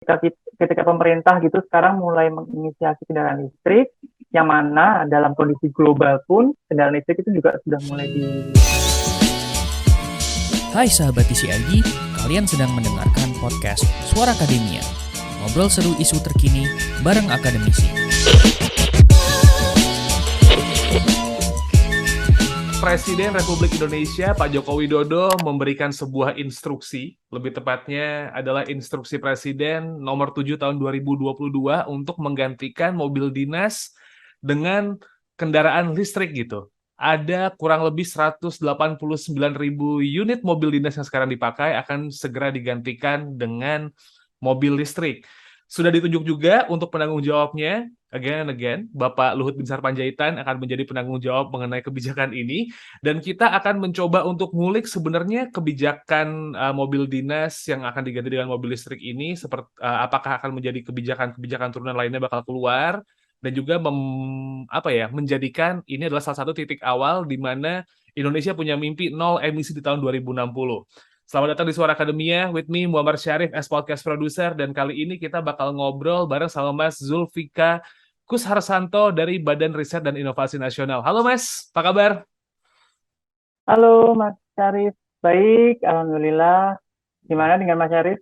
ketika pemerintah gitu sekarang mulai menginisiasi kendaraan listrik, yang mana dalam kondisi global pun kendaraan listrik itu juga sudah mulai di. Hai sahabat TCID, kalian sedang mendengarkan podcast Suara Akademia. Ngobrol seru isu terkini bareng akademisi. Presiden Republik Indonesia Pak Joko Widodo memberikan sebuah instruksi, lebih tepatnya adalah instruksi Presiden nomor 7 tahun 2022 untuk menggantikan mobil dinas dengan kendaraan listrik gitu. Ada kurang lebih 189.000 unit mobil dinas yang sekarang dipakai akan segera digantikan dengan mobil listrik. Sudah ditunjuk juga untuk penanggung jawabnya, again and again, Bapak Luhut Binsar Panjaitan akan menjadi penanggung jawab mengenai kebijakan ini, dan kita akan mencoba untuk ngulik sebenarnya kebijakan mobil dinas yang akan diganti dengan mobil listrik ini, seperti apakah akan menjadi kebijakan turunan lainnya bakal keluar, dan juga menjadikan ini adalah salah satu titik awal di mana Indonesia punya mimpi nol emisi di tahun 2060. Selamat datang di Suara Akademia, with me Muhammad Syarif as podcast producer, dan kali ini kita bakal ngobrol bareng sama Mas Zulfika Kusharsanto dari Badan Riset dan Inovasi Nasional. Halo Mas, apa kabar? Halo Mas Syarif, baik, alhamdulillah. Gimana dengan Mas Syarif?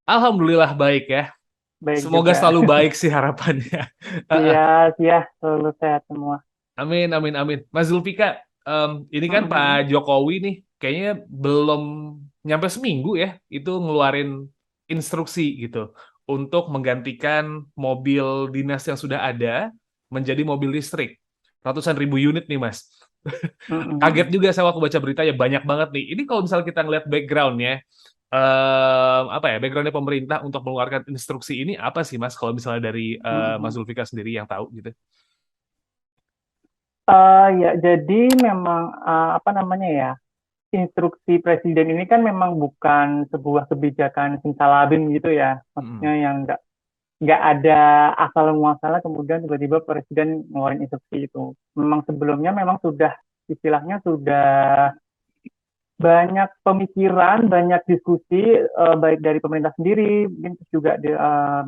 Alhamdulillah baik ya. Baik Semoga juga. selalu baik sih harapannya. Iya, selalu sehat semua. Amin, amin, amin. Mas Zulfika, ini kan Mm-mm. Pak Jokowi nih, kayaknya belum nyampe seminggu ya, itu ngeluarin instruksi gitu untuk menggantikan mobil dinas yang sudah ada menjadi mobil listrik. Ratusan ribu unit nih, Mas. Kaget Mm-mm. juga saya waktu baca berita ya, banyak banget nih. Ini kalau misalnya kita ngeliat background-nya, background-nya pemerintah untuk mengeluarkan instruksi ini apa sih, Mas? Kalau misalnya dari Mas Mm-mm. Zulfika sendiri yang tahu gitu. Ya, jadi memang apa namanya ya, instruksi presiden ini kan memang bukan sebuah kebijakan simsalabim gitu ya, maksudnya Mm-mm. yang nggak ada asal muasalah kemudian tiba-tiba presiden ngeluarin instruksi itu. Memang sebelumnya memang sudah istilahnya sudah banyak pemikiran, banyak diskusi baik dari pemerintah sendiri, mungkin juga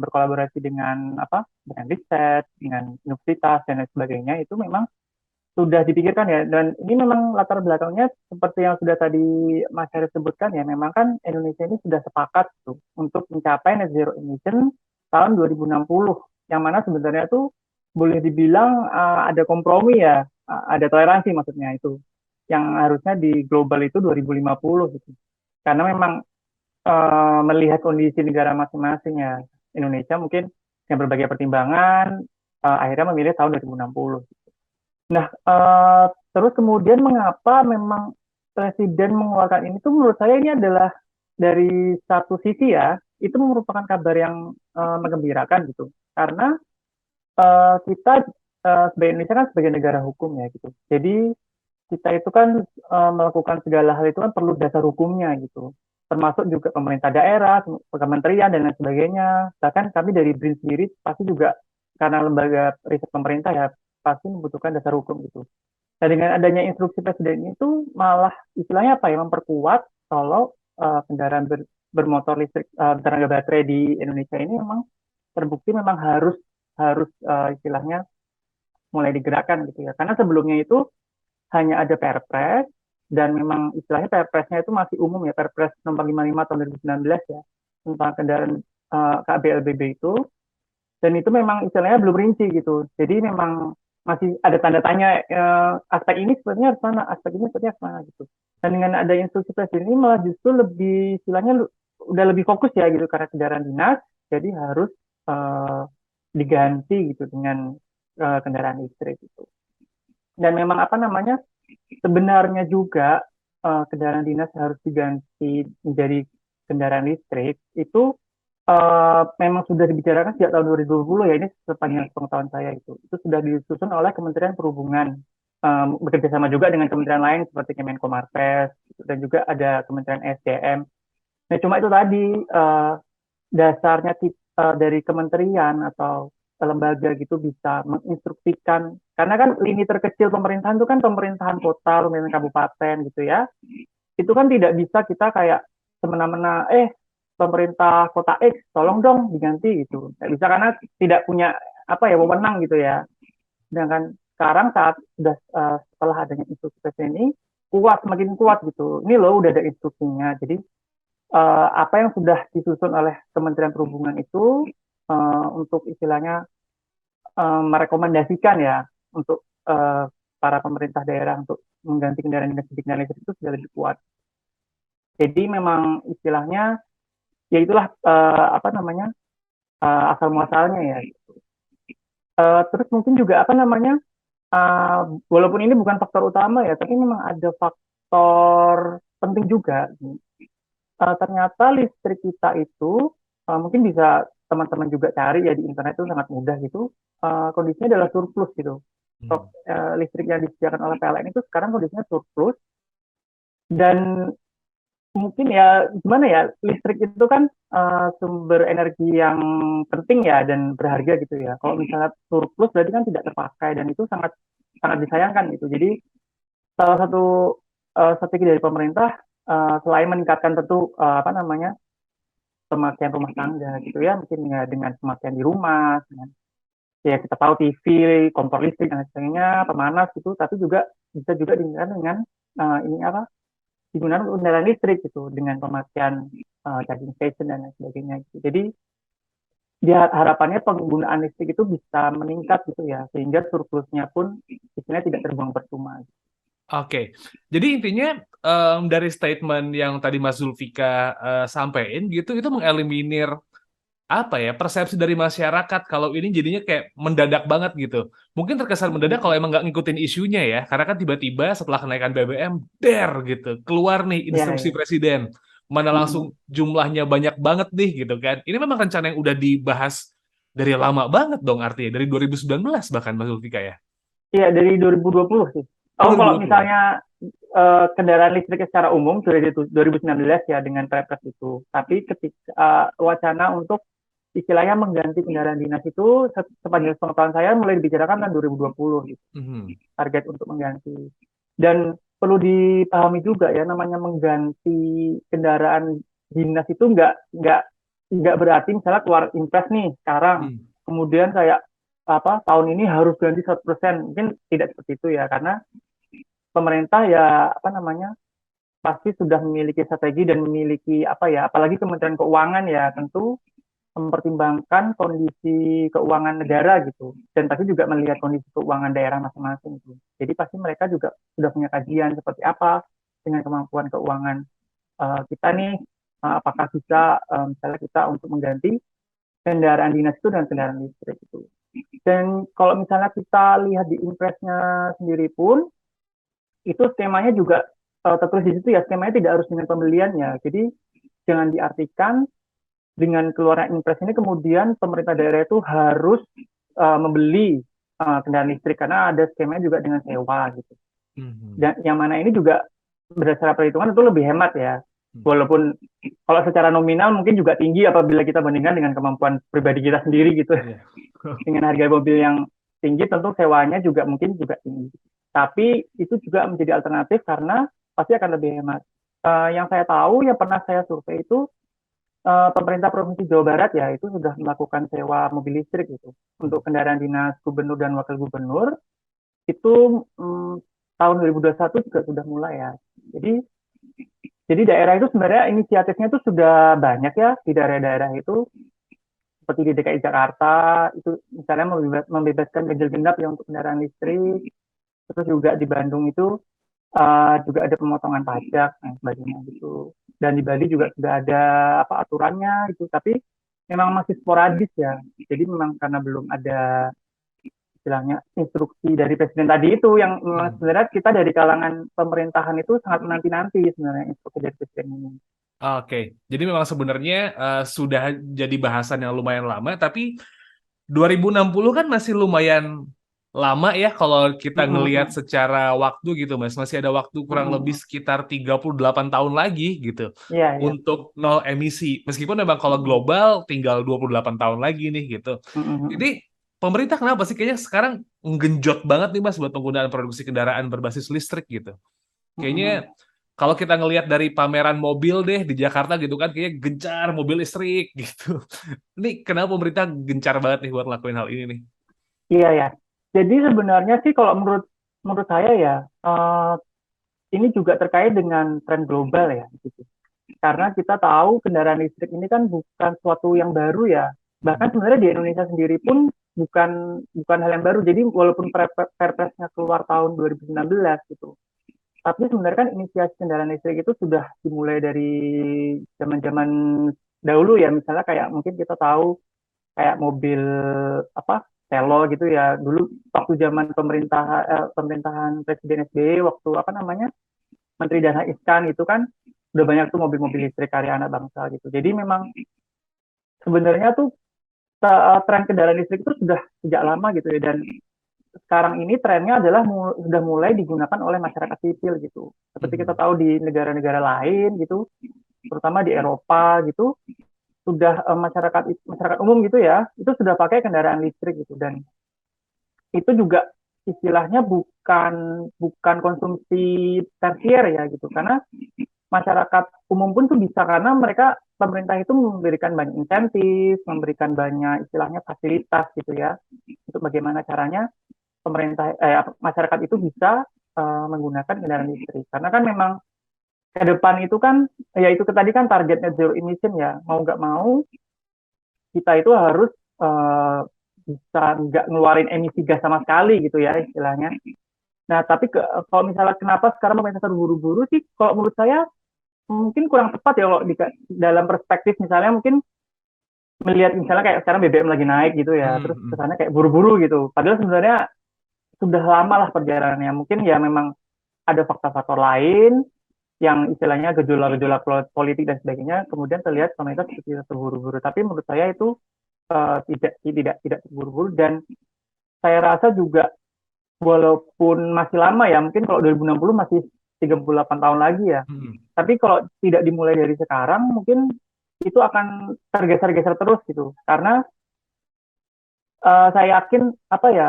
berkolaborasi dengan apa, dengan riset, dengan universitas dan lain sebagainya itu memang sudah dipikirkan ya. Dan ini memang latar belakangnya seperti yang sudah tadi Mas Heru sebutkan ya, memang kan Indonesia ini sudah sepakat tuh untuk mencapai net zero emission tahun 2060, yang mana sebenarnya tuh boleh dibilang ada kompromi ya, ada toleransi maksudnya itu yang harusnya di global itu 2050 gitu. Karena memang melihat kondisi negara masing-masing ya, Indonesia mungkin yang berbagai pertimbangan akhirnya memilih tahun 2060. Nah, terus kemudian mengapa memang Presiden mengeluarkan ini tuh menurut saya ini adalah dari satu sisi ya, itu merupakan kabar yang menggembirakan gitu. Karena kita sebagai Indonesia kan sebagai negara hukum ya gitu. Jadi kita itu kan melakukan segala hal itu kan perlu dasar hukumnya gitu. Termasuk juga pemerintah daerah, kementerian dan lain sebagainya. Bahkan kami dari BRIN sendiri pasti juga karena lembaga riset pemerintah ya pasti membutuhkan dasar hukum gitu. Nah dengan adanya instruksi presiden itu malah istilahnya apa ya, memperkuat kalau kendaraan bermotor listrik tenaga baterai di Indonesia ini memang terbukti memang harus harus istilahnya mulai digerakkan gitu ya. Karena sebelumnya itu hanya ada Perpres, dan memang istilahnya Perpresnya itu masih umum ya, Perpres nomor 55 tahun 2019 ya, tentang kendaraan KBLBB itu, dan itu memang istilahnya belum rinci gitu. Jadi memang masih ada tanda tanya, aspek ini sebenarnya harus mana, aspek ini sebenarnya harus mana gitu. Dan dengan ada instruksi presiden ini malah justru lebih istilahnya udah lebih fokus ya gitu, karena kendaraan dinas, jadi harus uh, diganti gitu dengan kendaraan listrik gitu. Dan memang apa namanya, sebenarnya juga kendaraan dinas harus diganti menjadi kendaraan listrik itu memang sudah dibicarakan sejak tahun 2020 ya, ini sepanjang pengetahuan saya itu sudah disusun oleh Kementerian Perhubungan, bekerja sama juga dengan kementerian lain seperti Kemenko Marves gitu, dan juga ada Kementerian SDM. Nah cuma itu tadi dasarnya dari kementerian atau lembaga gitu bisa menginstruksikan, karena kan lini terkecil pemerintahan itu kan pemerintahan kota, pemerintahan kabupaten gitu ya, itu kan tidak bisa kita kayak semena-mena pemerintah kota X, tolong dong diganti gitu. Nggak bisa karena tidak punya wewenang gitu ya. Sedangkan sekarang saat sudah setelah adanya instruksi presiden ini semakin kuat gitu. Ini loh udah ada instruksinya. Jadi apa yang sudah disusun oleh Kementerian Perhubungan itu untuk istilahnya merekomendasikan ya untuk para pemerintah daerah untuk mengganti kendaraan listrik itu sudah lebih kuat. Jadi memang istilahnya ya itulah asal muasalnya ya. Terus mungkin juga walaupun ini bukan faktor utama ya, tapi memang ada faktor penting juga. Ternyata listrik kita itu mungkin bisa teman-teman juga cari ya di internet itu sangat mudah gitu. Kondisinya adalah surplus gitu. Stok listrik yang disediakan oleh PLN itu sekarang kondisinya surplus dan mungkin ya gimana ya, listrik itu kan sumber energi yang penting ya dan berharga gitu ya. Kalau misalnya surplus berarti kan tidak terpakai dan itu sangat sangat disayangkan gitu. Jadi salah satu strategi dari pemerintah selain meningkatkan tentu pemakaian rumah tangga gitu ya, mungkin ya dengan pemakaian di rumah, dengan ya kita tahu TV, kompor listrik dan sebagainya, pemanas gitu, tapi juga bisa juga digunakan dengan digunakan untuk kendaraan listrik gitu dengan pemakaian charging station dan lain sebagainya gitu. Jadi harapannya penggunaan listrik itu bisa meningkat gitu ya, sehingga surplusnya pun istilahnya tidak terbuang percuma. Oke, jadi intinya dari statement yang tadi Mas Zulfika sampaikan gitu, itu mengeliminir persepsi dari masyarakat kalau ini jadinya kayak mendadak banget gitu. Mungkin terkesan mendadak kalau emang nggak ngikutin isunya ya, karena kan tiba-tiba setelah kenaikan BBM, gitu, keluar nih instruksi presiden, mana langsung jumlahnya banyak banget nih gitu kan. Ini memang rencana yang udah dibahas dari lama banget dong, artinya dari 2019 bahkan Mas Zulfika ya? Iya, dari 2020 sih. Kalau misalnya kendaraan listrik secara umum sudah di 2019 ya dengan Perpres itu. Tapi ketika wacana untuk istilahnya mengganti kendaraan dinas itu sepanjang pengetahuan saya mulai dibicarakan tahun 2020 gitu. Target untuk mengganti. Dan perlu dipahami juga ya, namanya mengganti kendaraan dinas itu nggak berarti misalnya keluar impres nih sekarang. Kemudian kayak tahun ini harus ganti 100%. Mungkin tidak seperti itu ya, karena pemerintah ya pasti sudah memiliki strategi dan memiliki apalagi Kementerian Keuangan ya tentu mempertimbangkan kondisi keuangan negara gitu, dan pasti juga melihat kondisi keuangan daerah masing-masing gitu. Jadi pasti mereka juga sudah punya kajian seperti apa dengan kemampuan keuangan kita nih, apakah bisa misalnya kita untuk mengganti kendaraan dinas itu dengan kendaraan listrik itu. Dan kalau misalnya kita lihat di impresnya sendiri pun itu skemanya juga tertulis di situ ya, skemanya tidak harus dengan pembeliannya. Jadi jangan diartikan dengan keluaran impres ini kemudian pemerintah daerah itu harus membeli kendaraan listrik, karena ada skemanya juga dengan sewa gitu. Dan yang mana ini juga berdasarkan perhitungan itu lebih hemat ya. Walaupun kalau secara nominal mungkin juga tinggi apabila kita bandingkan dengan kemampuan pribadi kita sendiri gitu. Dengan harga mobil yang tinggi tentu sewanya juga mungkin juga tinggi. Tapi itu juga menjadi alternatif karena pasti akan lebih hemat. Yang saya tahu, yang pernah saya survei itu pemerintah Provinsi Jawa Barat ya itu sudah melakukan sewa mobil listrik gitu untuk kendaraan dinas gubernur dan wakil gubernur itu tahun 2021 juga sudah mulai ya. Jadi daerah itu sebenarnya inisiatifnya itu sudah banyak ya di daerah-daerah itu, seperti di DKI Jakarta itu misalnya membebaskan ganjil genap ya untuk kendaraan listrik. Terus juga di Bandung itu juga ada pemotongan pajak dan sebagainya gitu. Dan di Bali juga sudah ada aturannya itu, tapi memang masih sporadis ya. Jadi memang karena belum ada istilahnya instruksi dari presiden tadi itu yang sebenarnya kita dari kalangan pemerintahan itu sangat menanti-nanti sebenarnya instruksi dari presiden ini. Oke, jadi memang sebenarnya sudah jadi bahasan yang lumayan lama, tapi 2060 kan masih lumayan lama ya kalau kita ngelihat secara waktu gitu Mas. Masih ada waktu kurang lebih sekitar 38 tahun lagi gitu untuk nol emisi. Meskipun memang kalau global tinggal 28 tahun lagi nih gitu. Jadi pemerintah kenapa sih kayaknya sekarang nggenjot banget nih Mas buat penggunaan produksi kendaraan berbasis listrik gitu. Kayaknya kalau kita ngelihat dari pameran mobil deh di Jakarta gitu kan, kayaknya gencar mobil listrik gitu. Ini kenapa pemerintah gencar banget nih buat ngelakuin hal ini nih? Iya ya. Jadi sebenarnya sih kalau menurut menurut saya ya, eh, ini juga terkait dengan tren global ya, gitu. Karena kita tahu kendaraan listrik ini kan bukan suatu yang baru ya. Bahkan sebenarnya di Indonesia sendiri pun bukan bukan hal yang baru. Jadi walaupun Perpresnya keluar tahun 2019 gitu, tapi sebenarnya kan inisiasi kendaraan listrik itu sudah dimulai dari zaman-zaman dahulu ya. Misalnya kayak mungkin kita tahu kayak mobil apa Telo gitu ya. Dulu waktu zaman pemerintahan Presiden SBY waktu apa namanya Menteri Dana Iskan itu kan udah banyak tuh mobil-mobil listrik karya anak bangsa gitu. Jadi memang sebenarnya tuh tren kendaraan listrik itu sudah sejak lama gitu ya, dan sekarang ini trennya adalah sudah mulai digunakan oleh masyarakat sipil gitu. Seperti kita Mhm. tahu di negara-negara lain gitu, terutama di Eropa gitu, sudah masyarakat umum gitu ya, itu sudah pakai kendaraan listrik gitu, dan itu juga istilahnya bukan bukan konsumsi tersier ya gitu, karena masyarakat umum pun tuh bisa karena mereka pemerintah itu memberikan banyak insentif, memberikan banyak istilahnya fasilitas gitu ya, untuk bagaimana caranya masyarakat itu bisa menggunakan kendaraan listrik. Karena kan memang ke depan itu kan ya itu tadi kan targetnya zero emission ya, mau nggak mau kita itu harus uh, bisa nggak ngeluarin emisi gas sama sekali gitu ya istilahnya. Nah, tapi kalau misalnya kenapa sekarang pemerintah terburu-buru sih, kalau menurut saya mungkin kurang tepat ya kalau dalam perspektif misalnya mungkin melihat misalnya kayak sekarang BBM lagi naik gitu ya, terus Mhm. kesannya kayak buru-buru gitu. Padahal sebenarnya sudah lama lah perjalanannya. Mungkin ya memang ada faktor-faktor lain yang istilahnya gejolak-gejolak politik dan sebagainya. Kemudian terlihat pemerintah seperti terburu-buru. Tapi menurut saya itu tidak terburu-buru, dan saya rasa juga walaupun masih lama ya, mungkin kalau 2060 masih 38 tahun lagi ya. Mhm. Tapi kalau tidak dimulai dari sekarang, mungkin itu akan tergeser-geser terus gitu. Karena saya yakin apa ya,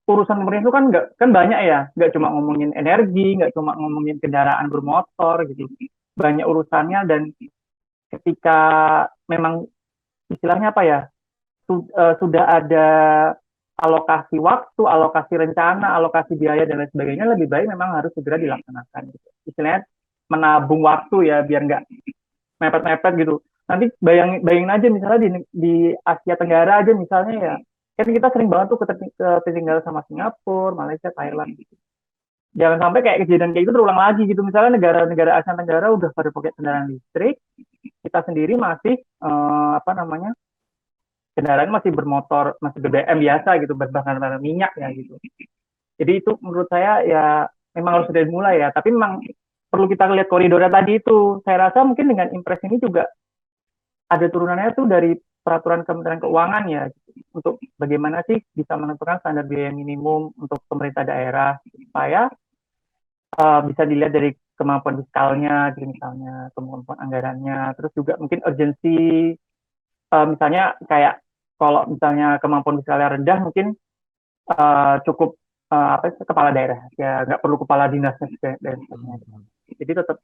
urusan pemerintah itu kan nggak kan banyak ya, nggak cuma ngomongin energi, nggak cuma ngomongin kendaraan bermotor gitu, banyak urusannya. Dan ketika memang istilahnya apa ya, sudah ada alokasi waktu, alokasi rencana, alokasi biaya dan lain sebagainya, lebih baik memang harus segera dilaksanakan gitu. Istilahnya menabung waktu ya, biar nggak mepet-mepet gitu. Nanti bayangin aja misalnya di Asia Tenggara aja misalnya ya, kan kita sering banget tuh ketinggalan sama Singapura, Malaysia, Thailand gitu. Jangan sampai kayak kejadian kayak itu terulang lagi gitu. Misalnya negara-negara Asia Tenggara udah pada pakai kendaraan listrik, kita sendiri masih apa namanya, kendaraan masih bermotor, masih BBM biasa gitu, berbakar minyak ya gitu. Jadi itu menurut saya ya memang harus dari mulai ya. Tapi memang perlu kita lihat koridornya tadi itu. Saya rasa mungkin dengan impres ini juga ada turunannya tuh dari peraturan Kementerian Keuangan ya, gitu. Untuk bagaimana sih bisa menentukan standar biaya minimum untuk pemerintah daerah supaya bisa dilihat dari kemampuan fiskalnya, gitu misalnya kemampuan anggarannya, terus juga mungkin urgensi, misalnya kayak kalau misalnya kemampuan fiskalnya rendah mungkin cukup apa kepala daerah ya, nggak perlu kepala dinasnya dan sebagainya. Mhm. Jadi tetap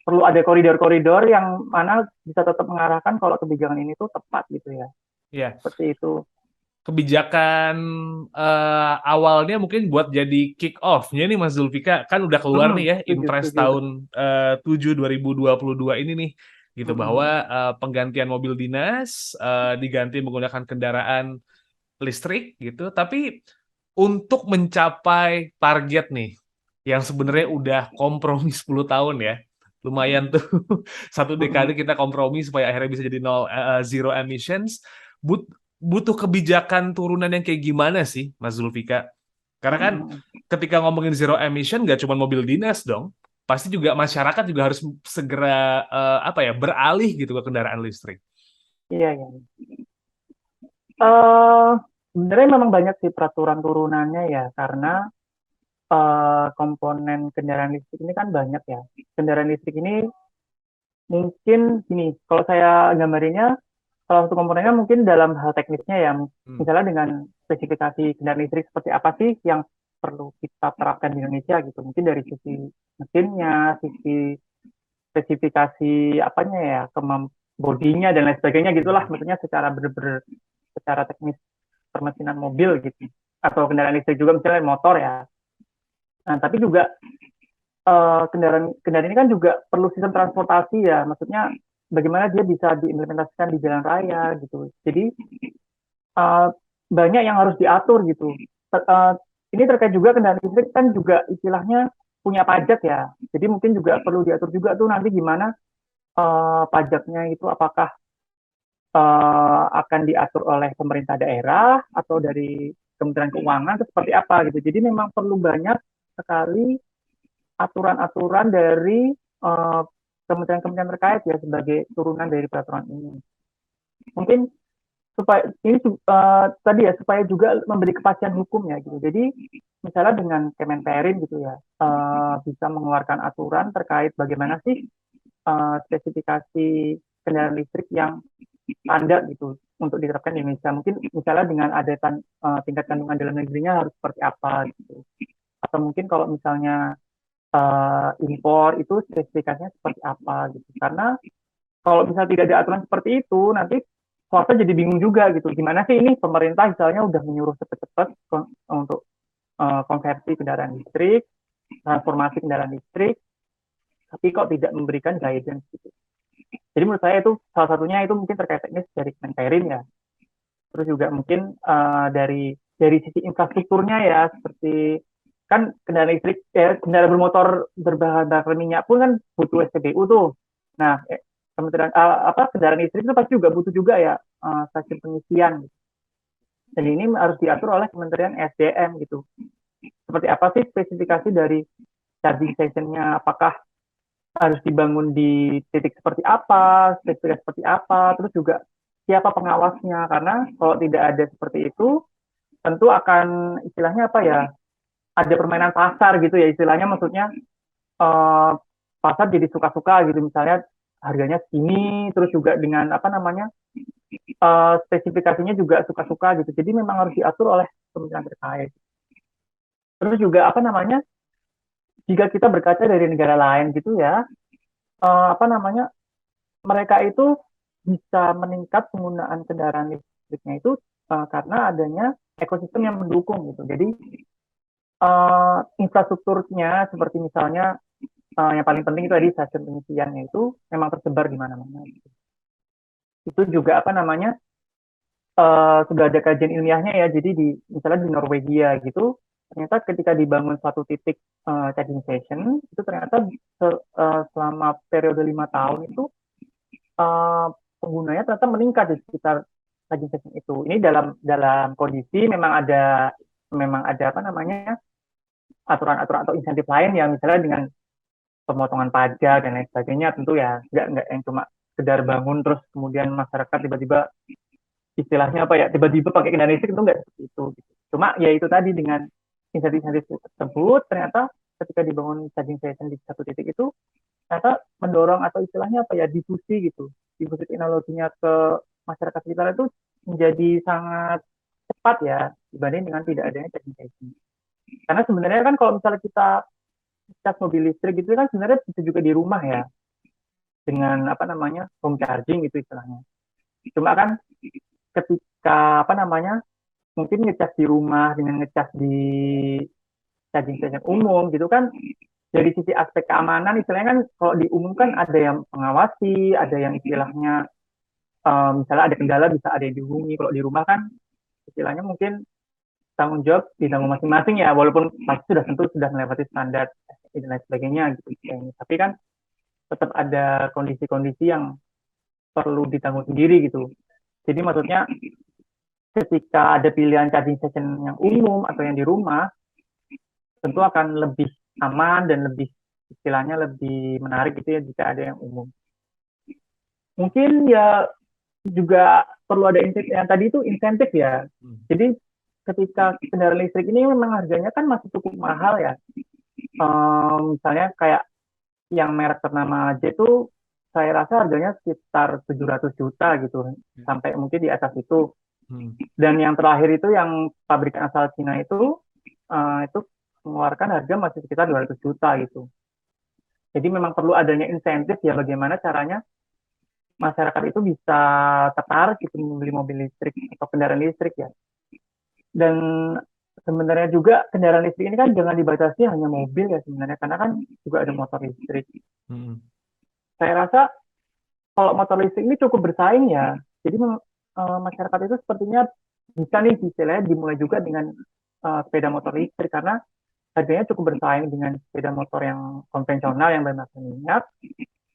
perlu ada koridor-koridor yang mana bisa tetap mengarahkan kalau kebijakan ini tuh tepat gitu ya, Iya. seperti itu. Kebijakan awalnya mungkin buat jadi kick off-nya nih Mas Zulfika, kan udah keluar nih ya Setuju, Impres setuju. tahun 7 2022 ini nih, gitu bahwa Mm-mm. penggantian mobil dinas diganti menggunakan kendaraan listrik gitu. Tapi untuk mencapai target nih yang sebenarnya udah kompromi 10 tahun ya. Lumayan tuh satu dekade Mm-mm. kita kompromi supaya akhirnya bisa jadi zero emissions. But, butuh kebijakan turunan yang kayak gimana sih, Mas Zulfika? Karena kan Mm-mm. ketika ngomongin zero emission nggak cuma mobil dinas dong. Pasti juga masyarakat juga harus segera apa ya, beralih gitu ke kendaraan listrik. Iya, iya. Eh, Sebenarnya memang banyak sih peraturan turunannya ya, karena komponen kendaraan listrik ini kan banyak ya. Kendaraan listrik ini mungkin gini, kalau saya gambarinnya, salah satu komponennya mungkin dalam hal teknisnya ya, Hmm. misalnya dengan spesifikasi kendaraan listrik seperti apa sih yang perlu kita terapkan di Indonesia gitu. Mungkin dari sisi mesinnya, sisi spesifikasi apanya ya, bodinya dan lain sebagainya gitulah. Maksudnya secara bener-bener secara teknis permesinan mobil gitu. Atau kendaraan listrik juga misalnya motor ya. Nah, tapi juga kendaraan ini kan juga perlu sistem transportasi ya. Maksudnya bagaimana dia bisa diimplementasikan di jalan raya gitu. Jadi uh, banyak yang harus diatur gitu. Ini terkait juga kendaraan listrik kan juga istilahnya punya pajak ya. Jadi mungkin juga perlu diatur juga tuh nanti gimana pajaknya itu apakah akan diatur oleh pemerintah daerah atau dari Kementerian Keuangan atau seperti apa gitu. Jadi memang perlu banyak sekali aturan-aturan dari kementerian-kementerian terkait ya sebagai turunan dari peraturan ini. Mungkin supaya ini tadi ya supaya juga memberi kepastian hukum ya gitu. Jadi misalnya dengan Kemenperin gitu ya bisa mengeluarkan aturan terkait bagaimana sih spesifikasi kendaraan listrik yang standar gitu untuk diterapkan di Indonesia. Mungkin misalnya dengan ada tingkat kandungan dalam negerinya harus seperti apa gitu. Atau mungkin kalau misalnya impor itu spesifikasinya seperti apa gitu. Karena kalau misalnya tidak ada aturan seperti itu, nanti swasta jadi bingung juga gitu. Gimana sih ini pemerintah misalnya udah menyuruh cepat-cepat untuk konversi kendaraan listrik, transformasi kendaraan listrik, tapi kok tidak memberikan guidance gitu. Jadi menurut saya itu salah satunya itu mungkin terkait teknis dari Kemenperin ya. Terus juga mungkin dari sisi infrastrukturnya ya, seperti kan kendaraan listrik, kendaraan bermotor berbahan bakar minyak pun kan butuh SPBU tuh. Nah, kendaraan listrik itu pasti juga butuh juga ya stasiun pengisian. Dan ini harus diatur oleh Kementerian SDM gitu. Seperti apa sih spesifikasi dari charging station-nya? Apakah harus dibangun di titik seperti apa, spesifikasi seperti apa, terus juga siapa pengawasnya? Karena kalau tidak ada seperti itu, tentu akan istilahnya apa ya? Ada permainan pasar gitu ya istilahnya, maksudnya pasar jadi suka-suka gitu, misalnya harganya segini, terus juga dengan apa namanya spesifikasinya juga suka-suka gitu. Jadi memang harus diatur oleh kementerian terkait. Terus juga apa namanya, jika kita berkaca dari negara lain gitu ya, apa namanya, mereka itu bisa meningkat penggunaan kendaraan listriknya itu karena adanya ekosistem yang mendukung gitu. Jadi infrastrukturnya seperti misalnya yang paling penting itu tadi stasiun pengisiannya itu memang tersebar di mana-mana. Gitu. Itu juga apa namanya sudah ada kajian ilmiahnya ya. Jadi misalnya di Norwegia gitu, ternyata ketika dibangun suatu titik charging station itu ternyata selama periode 5 tahun itu penggunanya ternyata meningkat di sekitar charging station itu. Ini dalam kondisi memang ada apa namanya aturan-aturan atau insentif lain yang misalnya dengan pemotongan pajak dan lain sebagainya, tentu ya nggak yang cuma sekedar bangun terus kemudian masyarakat tiba-tiba istilahnya apa ya tiba-tiba pakai kendaraan listrik, itu nggak seperti itu gitu. Cuma ya itu tadi dengan insentif-insentif tersebut ternyata ketika dibangun charging station di satu titik itu ternyata mendorong atau istilahnya apa ya difusi teknologinya ke masyarakat sekitar itu menjadi sangat cepat ya dibanding dengan tidak adanya charging station. Karena sebenarnya kan kalau misalnya kita cas mobil listrik gitu kan sebenarnya bisa juga di rumah ya dengan apa namanya home charging gitu istilahnya. Cuma kan ketika apa namanya mungkin ngecas di rumah dengan ngecas di charging station umum gitu kan dari sisi aspek keamanan istilahnya kan kalau di umum kan ada yang mengawasi, ada yang istilahnya misalnya ada kendala bisa ada yang dihubungi. Kalau di rumah kan istilahnya mungkin tanggung jawab ditanggung masing-masing ya, walaupun pasti sudah melewati standar dan lain sebagainya gitu. Tapi kan tetap ada kondisi-kondisi yang perlu ditanggung sendiri gitu. Jadi maksudnya ketika ada pilihan charging station yang umum atau yang di rumah, tentu akan lebih aman dan lebih istilahnya lebih menarik gitu ya jika ada yang umum. Mungkin ya juga perlu ada insentif yang tadi itu insentif ya. Jadi ketika kendaraan listrik ini memang harganya kan masih cukup mahal ya. Misalnya kayak yang merek ternama aja itu saya rasa harganya sekitar 700 juta gitu sampai mungkin di atas itu. Dan yang terakhir itu yang pabrikan asal Cina itu itu mengeluarkan harga masih sekitar 200 juta gitu. Jadi memang perlu adanya insentif ya bagaimana caranya masyarakat itu bisa tertarik gitu membeli mobil listrik atau kendaraan listrik ya. Dan sebenarnya juga kendaraan listrik ini kan jangan dibatasi hanya mobil ya sebenarnya, karena kan juga ada motor listrik. Hmm. Saya rasa kalau motor listrik ini cukup bersaing ya. Jadi masyarakat itu sepertinya bisa nih istilahnya dimulai juga dengan sepeda motor listrik karena harganya cukup bersaing dengan sepeda motor yang konvensional yang berbahan minyak.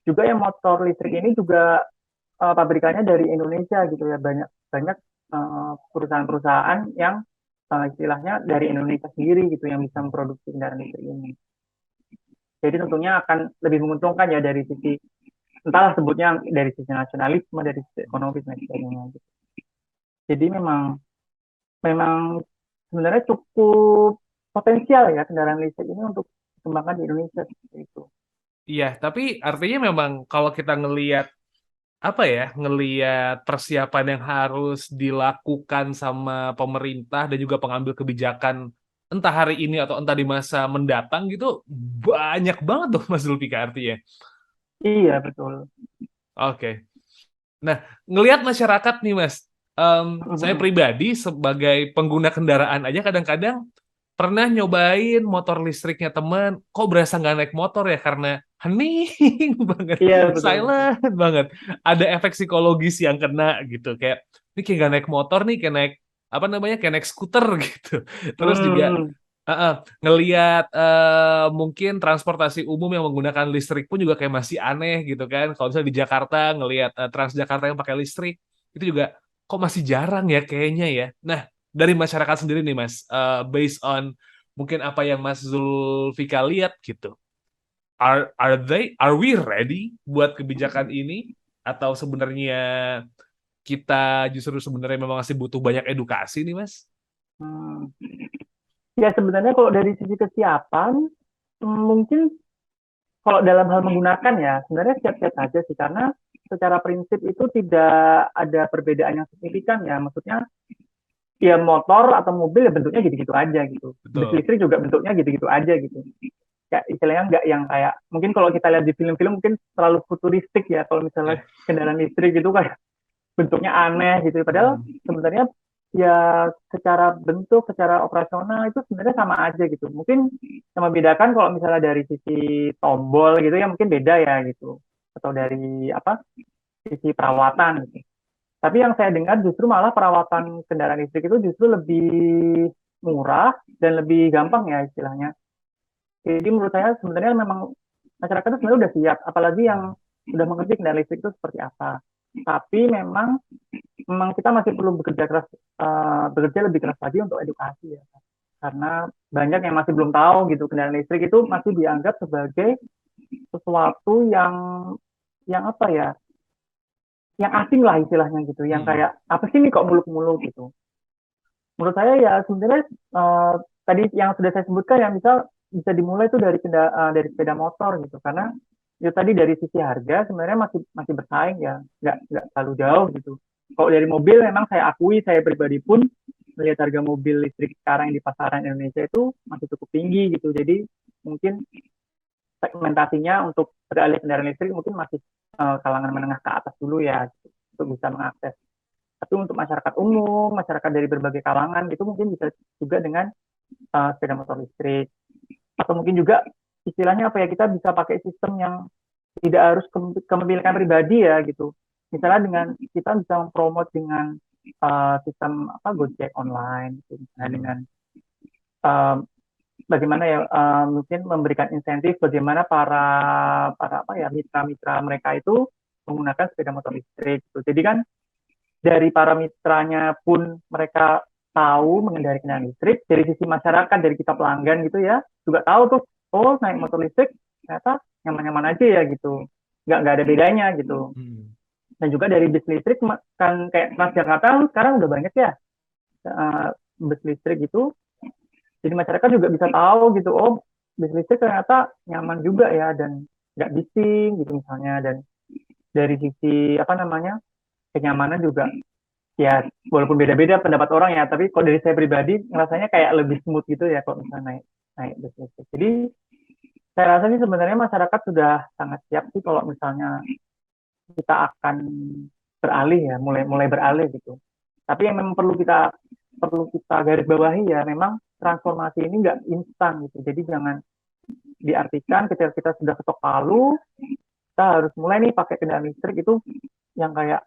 Juga yang motor listrik ini juga pabrikannya dari Indonesia gitu ya, banyak banyak perusahaan-perusahaan yang istilahnya dari Indonesia sendiri gitu yang bisa memproduksi kendaraan listrik ini. Jadi tentunya akan lebih menguntungkan ya dari sisi entahlah sebutnya dari sisi nasionalisme, dari sisi ekonomis dan sebagainya. Gitu. Jadi memang memang sebenarnya cukup potensial ya kendaraan listrik ini untuk dikembangkan di Indonesia seperti itu. Iya, tapi artinya memang kalau kita ngelihat ngelihat persiapan yang harus dilakukan sama pemerintah dan juga pengambil kebijakan entah hari ini atau entah di masa mendatang gitu banyak banget tuh Mas Zulfika artinya. Iya betul. Oke. Nah, ngelihat masyarakat nih Mas, saya Mhm. pribadi sebagai pengguna kendaraan aja kadang-kadang pernah nyobain motor listriknya teman, kok berasa nggak naik motor ya karena hening banget, Iya betul betul. silent banget. Ada efek psikologis yang kena gitu, kayak ini kayak nggak naik motor nih, kayak naik apa namanya, kayak naik skuter gitu. Terus juga Hmm. ngelihat mungkin transportasi umum yang menggunakan listrik pun juga kayak masih aneh gitu kan. Kalau misalnya di Jakarta ngelihat Transjakarta yang pakai listrik, itu juga kok masih jarang ya kayaknya ya. Nah, dari masyarakat sendiri nih Mas, based on mungkin apa yang Mas Zulfika lihat gitu. Are we ready buat kebijakan ini atau sebenarnya kita justru sebenarnya memang masih butuh banyak edukasi nih Mas? Hmm. Ya sebenarnya kalau dari sisi kesiapan, mungkin kalau dalam hal menggunakan ya sebenarnya siap-siap saja sih karena secara prinsip itu tidak ada perbedaan yang signifikan ya. Maksudnya ya motor atau mobil ya bentuknya gitu-gitu aja gitu. Bis Betul. listrik juga bentuknya gitu-gitu aja gitu. Kayak istilahnya nggak yang kayak mungkin kalau kita lihat di film-film mungkin terlalu futuristik ya kalau misalnya Ya. kendaraan listrik gitu kayak bentuknya aneh gitu. Padahal Hmm. sebenarnya ya secara bentuk, secara operasional itu sebenarnya sama aja gitu. Mungkin yang membedakan kalau misalnya dari sisi tombol gitu ya mungkin beda ya gitu. Atau dari apa sisi perawatan gitu. Tapi yang saya dengar justru malah perawatan kendaraan listrik itu justru lebih murah dan lebih gampang ya istilahnya. Jadi menurut saya sebenarnya memang masyarakat itu sebenarnya udah siap, apalagi yang sudah mengerti kendaraan listrik itu seperti apa. Tapi memang kita masih perlu bekerja lebih keras lagi untuk edukasi ya. Karena banyak yang masih belum tahu gitu kendaraan listrik itu masih dianggap sebagai sesuatu yang apa ya, yang asing lah istilahnya gitu, yang Hmm. kayak apa sih ini kok muluk-muluk gitu. Menurut saya ya sebenarnya uh, tadi yang sudah saya sebutkan yang bisa dimulai itu dari sepeda motor gitu karena itu tadi dari sisi harga sebenarnya masih masih bersaing ya nggak terlalu jauh gitu. Kalau dari mobil memang saya akui saya pribadi pun melihat harga mobil listrik sekarang di pasaran Indonesia itu masih cukup tinggi gitu. Jadi mungkin segmentasinya untuk beralih kendaraan listrik mungkin masih kalangan menengah ke atas dulu ya gitu, untuk bisa mengakses. Tapi untuk masyarakat umum, masyarakat dari berbagai kalangan itu mungkin bisa juga dengan sepeda motor listrik atau mungkin juga istilahnya apa ya kita bisa pakai sistem yang tidak harus kepemilikan pribadi ya gitu. Misalnya dengan kita bisa mempromot dengan sistem apa Gojek online gitu. Misalnya Hmm. dengan uh, bagaimana ya mungkin memberikan insentif bagaimana para para apa ya mitra-mitra mereka itu menggunakan sepeda motor listrik gitu. Jadi kan dari para mitranya pun mereka tahu mengendarai kendaraan listrik, dari sisi masyarakat, dari kita pelanggan gitu ya, juga tahu tuh, oh naik motor listrik ternyata nyaman-nyaman aja ya gitu, nggak ada bedanya gitu. Hmm. Dan juga dari bis listrik kan kayak Transjakarta sekarang udah banyak ya bus listrik gitu, jadi masyarakat juga bisa tahu gitu, oh bis listrik ternyata nyaman juga ya dan nggak bising gitu misalnya, dan dari sisi apa namanya kenyamanan juga ya walaupun beda-beda pendapat orang ya, tapi kalau dari saya pribadi ngerasanya kayak lebih smooth gitu ya kalau misalnya naik naik bus listrik. Jadi saya rasa sih sebenarnya masyarakat sudah sangat siap sih kalau misalnya kita akan beralih ya, mulai mulai beralih gitu. Tapi yang memang perlu kita garis bawahi ya, memang transformasi ini nggak instan gitu. Jadi jangan diartikan ketika kita sudah ketok palu, kita harus mulai nih pakai kendaraan listrik itu yang kayak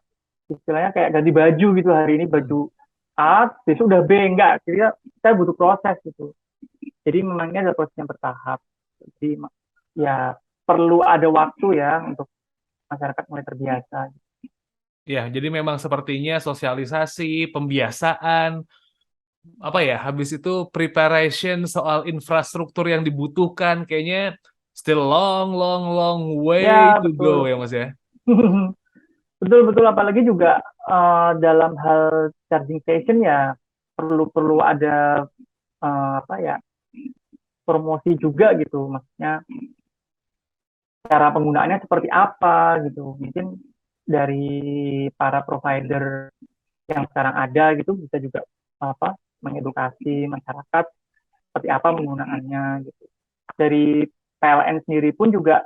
istilahnya kayak ganti baju gitu, hari ini baju A, besok udah B, enggak. Jadi kita butuh proses gitu. Jadi memang ini ada proses yang bertahap. Jadi ya perlu ada waktu ya untuk masyarakat mulai terbiasa. Ya, jadi memang sepertinya sosialisasi, pembiasaan, apa ya, habis itu preparation soal infrastruktur yang dibutuhkan, kayaknya still long, long, long way Ya to go betul. ya Mas ya. Betul betul, apalagi juga dalam hal charging station ya perlu perlu ada apa ya, promosi juga gitu, maksudnya cara penggunaannya seperti apa gitu, mungkin dari para provider yang sekarang ada gitu bisa juga apa, mengedukasi masyarakat seperti apa penggunaannya gitu. Dari PLN sendiri pun juga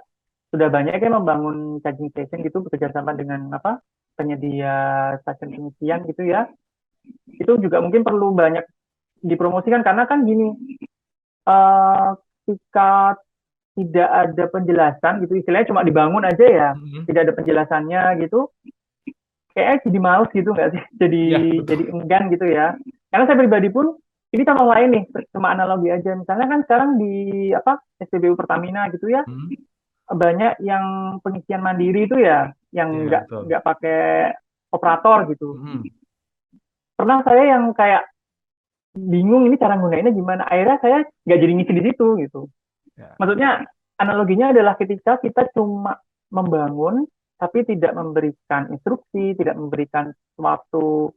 sudah banyak yang membangun charging station gitu bekerjasama dengan apa, penyedia stasiun pengisian gitu ya. Itu juga mungkin perlu banyak dipromosikan karena kan gini, eh ketika tidak ada penjelasan gitu, istilahnya cuma dibangun aja ya, Mhm. tidak ada penjelasannya gitu, kayaknya jadi males gitu nggak sih? Jadi Ya, betul. jadi enggan gitu ya. Karena saya pribadi pun ini contoh lain nih, cuma analogi aja. Misalnya kan sekarang di apa, SPBU Pertamina gitu ya, Mhm. banyak yang pengisian mandiri itu ya, yang Ya, betul. nggak pakai operator gitu. Mhm. Pernah saya yang kayak bingung ini cara gunainnya gimana. Akhirnya saya nggak jadi ngisi di situ gitu. Ya. Maksudnya analoginya adalah ketika kita cuma membangun tapi tidak memberikan instruksi, tidak memberikan suatu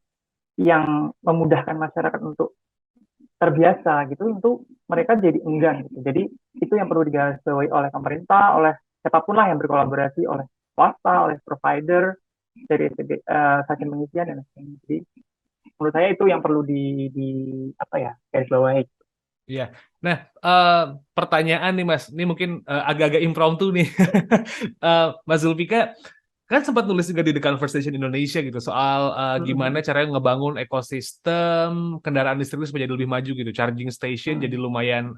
yang memudahkan masyarakat untuk terbiasa gitu, untuk mereka jadi enggan gitu. Jadi itu yang perlu digarisbawahi oleh pemerintah, oleh siapapun lah yang berkolaborasi, oleh swasta, oleh provider dari stasiun pengisian dan lain-lain. Jadi menurut saya itu yang perlu di apa ya, garis bawahi. Iya. Nah, pertanyaan nih Mas, ini mungkin agak-agak impromptu nih. Mas Zulfika kan sempat nulis juga di The Conversation Indonesia gitu soal gimana caranya ngebangun ekosistem kendaraan listrik itu supaya jadi lebih maju gitu. Charging station jadi lumayan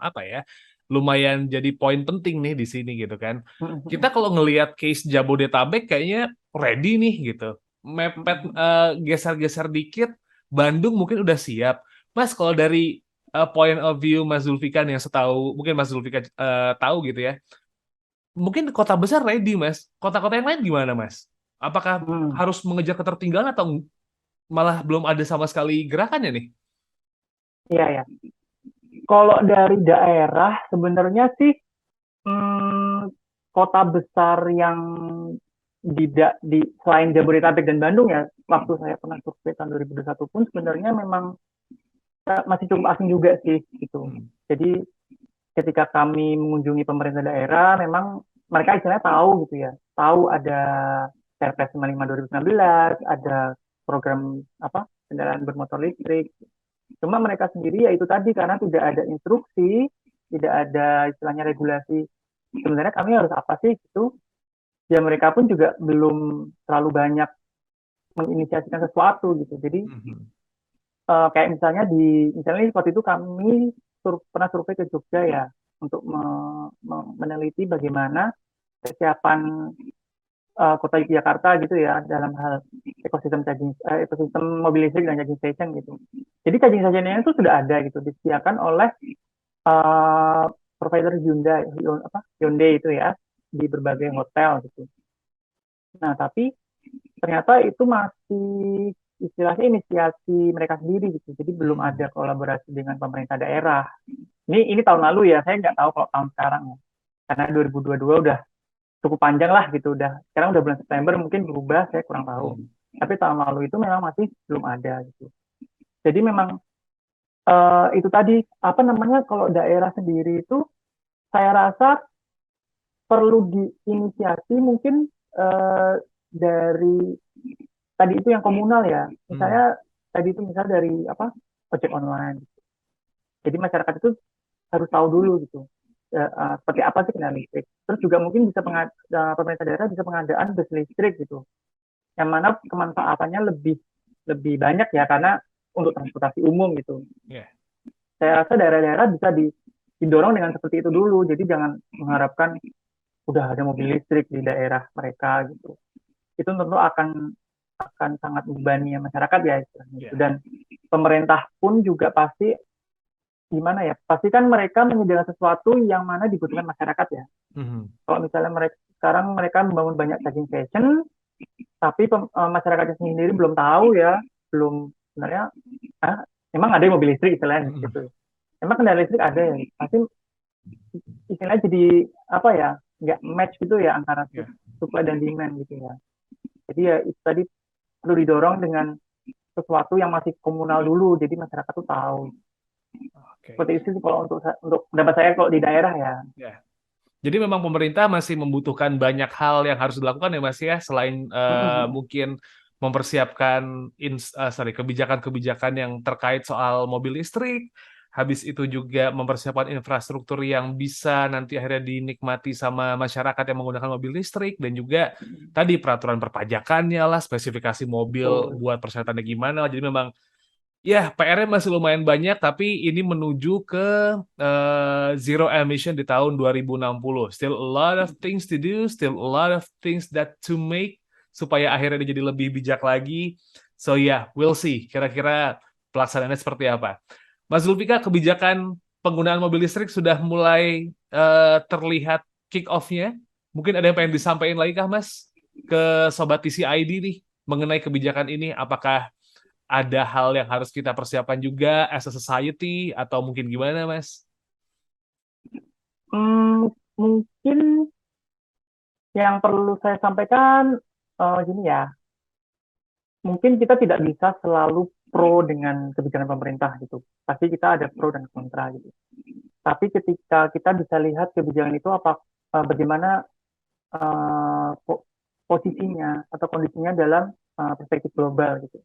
apa ya? Lumayan jadi poin penting nih di sini gitu kan. Kita kalau ngelihat case Jabodetabek kayaknya ready nih gitu. Mepet geser-geser dikit, Bandung mungkin udah siap. Mas, kalau dari point of view Mas Zulfikan yang setahu mungkin Mas Zulfikan tahu gitu ya, mungkin kota besar ready Mas, kota-kota yang lain gimana Mas? Apakah Hmm, harus mengejar ketertinggalan atau malah belum ada sama sekali gerakannya nih? iya ya. Kalau dari daerah sebenarnya sih, hmm, kota besar yang di selain Jabodetabek dan Bandung ya, waktu saya pernah survei tahun 2021 pun sebenarnya memang masih cukup asing juga sih gitu. Hmm. Jadi ketika kami mengunjungi pemerintah daerah, memang mereka istilahnya tahu gitu ya, tahu ada Perpres 95 2019, ada program apa, kendaraan bermotor listrik. Cuma mereka sendiri ya itu tadi, karena tidak ada instruksi, tidak ada istilahnya regulasi. Sebenarnya kami harus apa sih gitu? Ya mereka pun juga belum terlalu banyak menginisiasikan sesuatu gitu. Jadi Mhm. kayak misalnya waktu itu kami pernah survei ke Jogja ya, untuk meneliti bagaimana kesiapan kota Yogyakarta gitu ya dalam hal ekosistem mobil listrik dan charging station gitu. Jadi charging stationnya itu sudah ada gitu, disediakan oleh uh, provider Hyundai itu ya, di berbagai hotel gitu. Nah, tapi ternyata itu masih istilahnya inisiasi mereka sendiri gitu. Jadi belum Hmm. ada kolaborasi dengan pemerintah daerah. Ini tahun lalu ya, saya nggak tahu kalau tahun sekarang ya. Karena 2022 udah cukup panjang lah gitu, udah sekarang udah bulan September, mungkin berubah, saya kurang tahu. Hmm. Tapi tahun lalu itu memang masih belum ada gitu. Jadi memang itu tadi apa namanya, kalau daerah sendiri itu saya rasa perlu diinisiasi mungkin dari tadi itu yang komunal ya. Misalnya tadi itu misal dari apa ojek online. Jadi masyarakat itu harus tahu dulu gitu. Seperti apa sih kendaraan listrik. Terus juga mungkin bisa pemerintah daerah bisa pengadaan bus listrik gitu. Yang mana kemanfaatannya lebih lebih banyak ya karena untuk transportasi umum gitu. Yeah. Saya rasa daerah-daerah bisa didorong dengan seperti itu dulu. Jadi jangan mengharapkan udah ada mobil listrik di daerah mereka gitu. Itu tentu akan sangat membebani masyarakat ya istilahnya gitu. Yeah. Dan pemerintah pun juga pasti gimana ya? Pasti kan mereka menyediakan sesuatu yang mana dibutuhkan masyarakat ya. Kalau misalnya mereka membangun banyak charging station, tapi masyarakatnya sendiri belum tahu ya, belum sebenarnya emang ada yang mobil listrik istilahnya gitu. Emang kendaraan listrik ada ya, pasti istilahnya jadi apa ya, nggak match gitu ya antara supply dan demand gitu ya. Jadi ya itu tadi perlu didorong dengan sesuatu yang masih komunal dulu, jadi masyarakat tuh tahu. Seperti itu sih kalau untuk pendapat saya kalau di daerah ya. Jadi memang pemerintah masih membutuhkan banyak hal yang harus dilakukan ya Mas ya, selain mungkin mempersiapkan kebijakan-kebijakan yang terkait soal mobil listrik, habis itu juga mempersiapkan infrastruktur yang bisa nanti akhirnya dinikmati sama masyarakat yang menggunakan mobil listrik, dan juga tadi peraturan perpajakannya lah, spesifikasi mobil buat persyaratannya gimana. Jadi memang ya, PR-nya masih lumayan banyak, tapi ini menuju ke zero emission di tahun 2060. Still a lot of things to do, still a lot of things that to make, supaya akhirnya dia jadi lebih bijak lagi. So yeah, we'll see. Kira-kira pelaksanaannya seperti apa. Mas Zulfikar, kebijakan penggunaan mobil listrik sudah mulai terlihat kick-off-nya. Mungkin ada yang pengen disampaikan lagi kah, Mas? Ke Sobat TCID nih, mengenai kebijakan ini, apakah ada hal yang harus kita persiapkan juga as a society atau mungkin gimana, Mas? Mungkin yang perlu saya sampaikan gini ya, mungkin kita tidak bisa selalu pro dengan kebijakan pemerintah gitu. Pasti kita ada pro dan kontra gitu. Tapi ketika kita bisa lihat kebijakan itu bagaimana posisinya atau kondisinya dalam perspektif global gitu.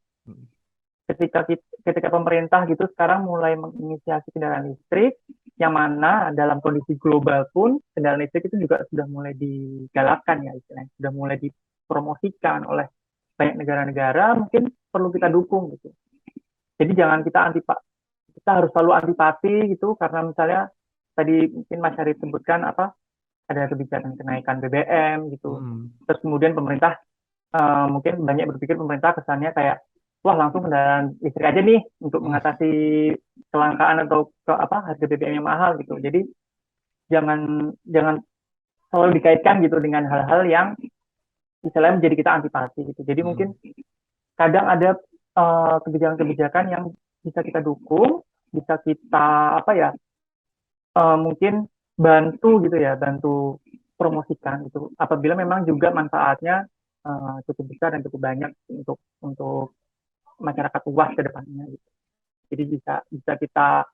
Ketika pemerintah gitu sekarang mulai menginisiasi kendaraan listrik, yang mana dalam kondisi global pun kendaraan listrik itu juga sudah mulai digalakkan ya istilahnya, sudah mulai dipromosikan oleh banyak negara-negara, mungkin perlu kita dukung gitu. Jadi jangan kita harus selalu antipati gitu, karena misalnya tadi mungkin Mas Syarif sebutkan ada kebijakan kenaikan BBM gitu, terus kemudian pemerintah mungkin banyak berpikir pemerintah kesannya kayak wah langsung kendaraan listrik aja nih untuk mengatasi kelangkaan atau harga BBM yang mahal gitu. Jadi jangan selalu dikaitkan gitu dengan hal-hal yang misalnya menjadi kita antipati gitu. Jadi mungkin kadang ada kebijakan-kebijakan yang bisa kita dukung, bisa kita mungkin bantu gitu ya, bantu promosikan gitu. Apabila memang juga manfaatnya cukup besar dan cukup banyak untuk masyarakat luas ke depannya gitu. Jadi bisa kita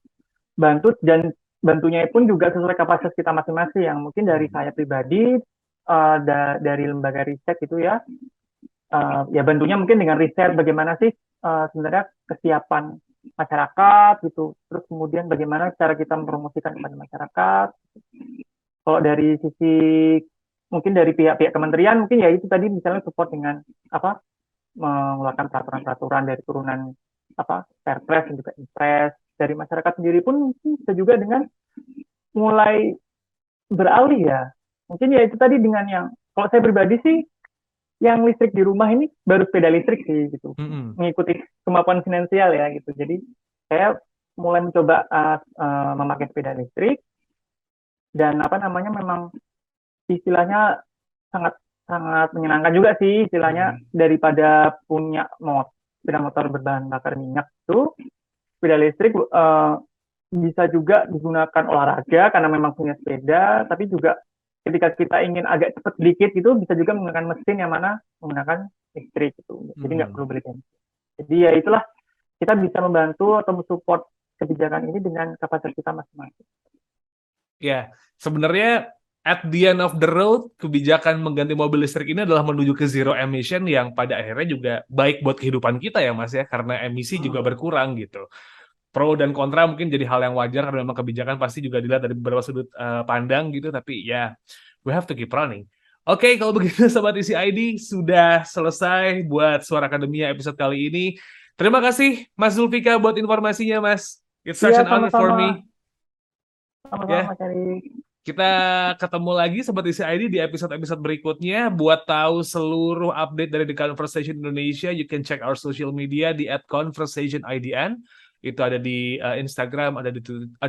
bantu, dan bantunya pun juga sesuai kapasitas kita masing-masing. Yang mungkin dari saya pribadi dari lembaga riset itu ya bantunya mungkin dengan riset bagaimana sih sebenarnya kesiapan masyarakat gitu, terus kemudian bagaimana cara kita mempromosikan kepada masyarakat. Kalau dari sisi mungkin dari pihak-pihak kementerian mungkin ya itu tadi misalnya support dengan mengeluarkan peraturan-peraturan dari turunan Perpres dan juga Impres. Dari masyarakat sendiri pun bisa juga dengan mulai beralih ya. Mungkin ya itu tadi dengan yang kalau saya pribadi sih yang listrik di rumah ini baru sepeda listrik sih gitu. Mengikuti kemampuan finansial ya gitu. Jadi saya mulai mencoba memakai sepeda listrik, dan memang istilahnya sangat menyenangkan juga sih istilahnya, daripada punya sepeda motor berbahan bakar minyak itu, sepeda listrik bisa juga digunakan olahraga karena memang punya sepeda, tapi juga ketika kita ingin agak cepat sedikit gitu bisa juga menggunakan mesin yang mana menggunakan listrik gitu. Jadi nggak perlu beli bensin. Jadi ya itulah, kita bisa membantu atau mensupport kebijakan ini dengan kapasitas kita masing-masing. Ya, sebenarnya at the end of the road, kebijakan mengganti mobil listrik ini adalah menuju ke zero emission yang pada akhirnya juga baik buat kehidupan kita ya Mas ya, karena emisi juga berkurang gitu. Pro dan kontra mungkin jadi hal yang wajar karena memang kebijakan pasti juga dilihat dari beberapa sudut pandang gitu, tapi ya we have to keep running. Oke, kalau begitu Sobat Isi ID sudah selesai buat Suara Akademia episode kali ini. Terima kasih Mas Zulfika buat informasinya Mas. It's such an honor for me. Sama-sama Mas Erik. Kita ketemu lagi Sobat Isi ID di episode-episode berikutnya. Buat tahu seluruh update dari The Conversation Indonesia, you can check our social media di @conversationidn. Itu ada di Instagram, ada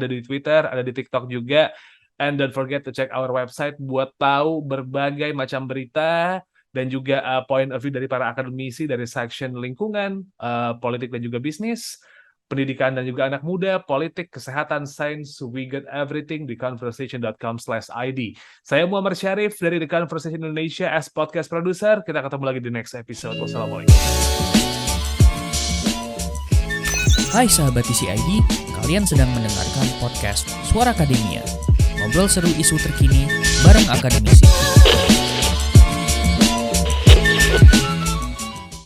di Twitter, ada di TikTok juga. And don't forget to check our website buat tahu berbagai macam berita dan juga point of view dari para akademisi dari section lingkungan, politik dan juga bisnis, pendidikan dan juga anak muda, politik, kesehatan, sains, we got everything di conversation.com/id. Saya Muhammad Syarif dari The Conversation Indonesia as podcast producer. Kita ketemu lagi di next episode. Wassalamualaikum. Hai sahabat ICID, kalian sedang mendengarkan podcast Suara Akademia. Ngobrol seru isu terkini bareng akademisi.